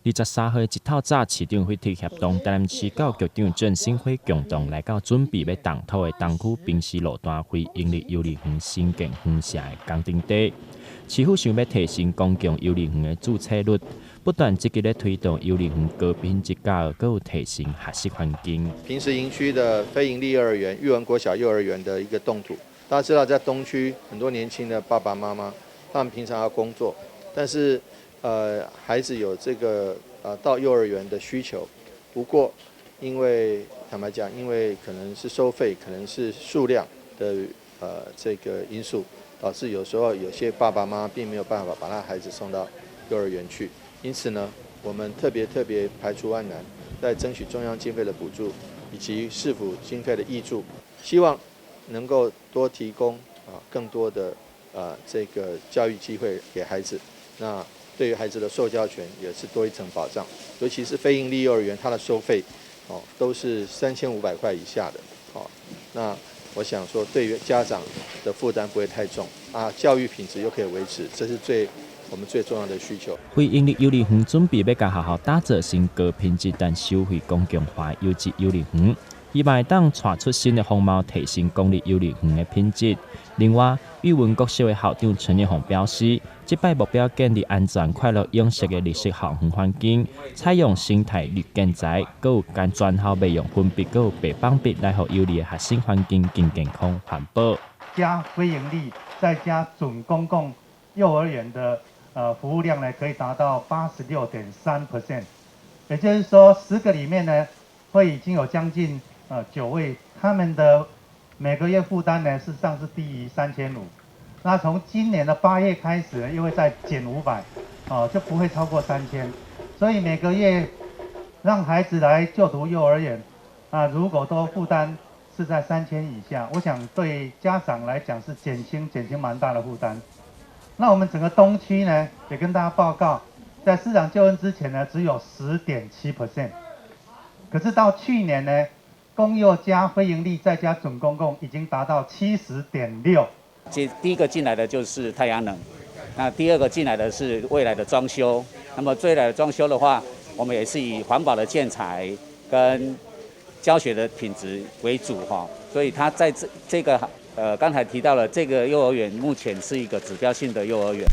23岁一透早，市长会提协同台南市教育局长郑兴辉共同来到准备要动土的东区平西路段非营利幼儿园新建分社的工程地。市府想要提升公共幼儿园的注册率，不断积极地推动幼儿园高品质教育，更有提升学习环境。平时营区的非营利幼儿园、育文国小幼儿园的一个动土，大家知道，在东区很多年轻的爸爸妈妈，他们平常要工作，但是孩子有这个到幼儿园的需求，不过因为坦白讲，因为可能是收费，可能是数量的这个因素，导致有时候有些爸爸妈妈并没有办法把他孩子送到幼儿园去。因此呢，我们特别排除万难，在争取中央经费的补助以及市府经费的挹注，希望能够多提供更多的这个教育机会给孩子。那对于孩子的受教权也是多一层保障，尤其是非营利幼儿园，它的收费都是3500块以下的。那我想说，对于家长的负担不会太重教育品质又可以维持，这是我们最重要的需求。非营利幼儿园准备要甲学校打造成高品质但收费公共化优质幼儿园，希望当带出新的风貌，提升公立幼儿园的品质。另外，育文国小的校长陈日宏表示，这摆目标建立安全、快乐、永续的绿色校园环境，采用生态绿建材，还有干全校袂用粉笔，还有白板笔来让幼儿的学生环境更健康、环保。加非营利，再加准公共幼儿园的服务量呢，可以达到86.3%，也就是说10个里面呢，会已经有将近9位，他们的每个月负担呢，事实上是低于3500。那从今年的8月开始呢，又会再减500，就不会超过3000。所以每个月让孩子来就读幼儿园，如果都负担是在3000以下，我想对家长来讲是减轻蛮大的负担。那我们整个东区呢，也跟大家报告，在市长就任之前呢，只有10.7%，可是到去年呢，公幼加非营利再加准公共已经达到70.6%。第一个进来的就是太阳能，那第二个进来的是未来的装修。那么未来的装修的话，我们也是以环保的建材跟教学的品质为主所以它在这个刚才提到了这个幼儿园目前是一个指标性的幼儿园。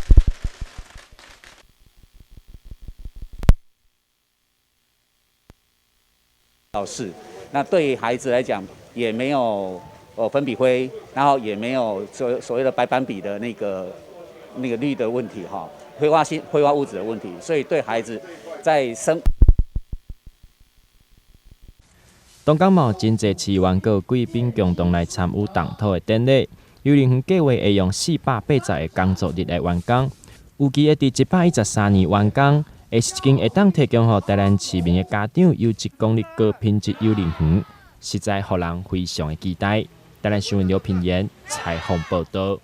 考试，那对于孩子来讲也没有粉笔灰，然后也没有所谓的白板笔的那个氯的问题挥发物质的问题，所以对孩子在东港嘛，真侪市员和贵宾共同来参与动土的典礼。幼儿园计划会用480个工作日来完工，预计会伫113年完工，会是一间会当提供予台南市民的家长优质公立高品质幼儿园，实在让人非常的期待。台南新闻刘品言采访报道。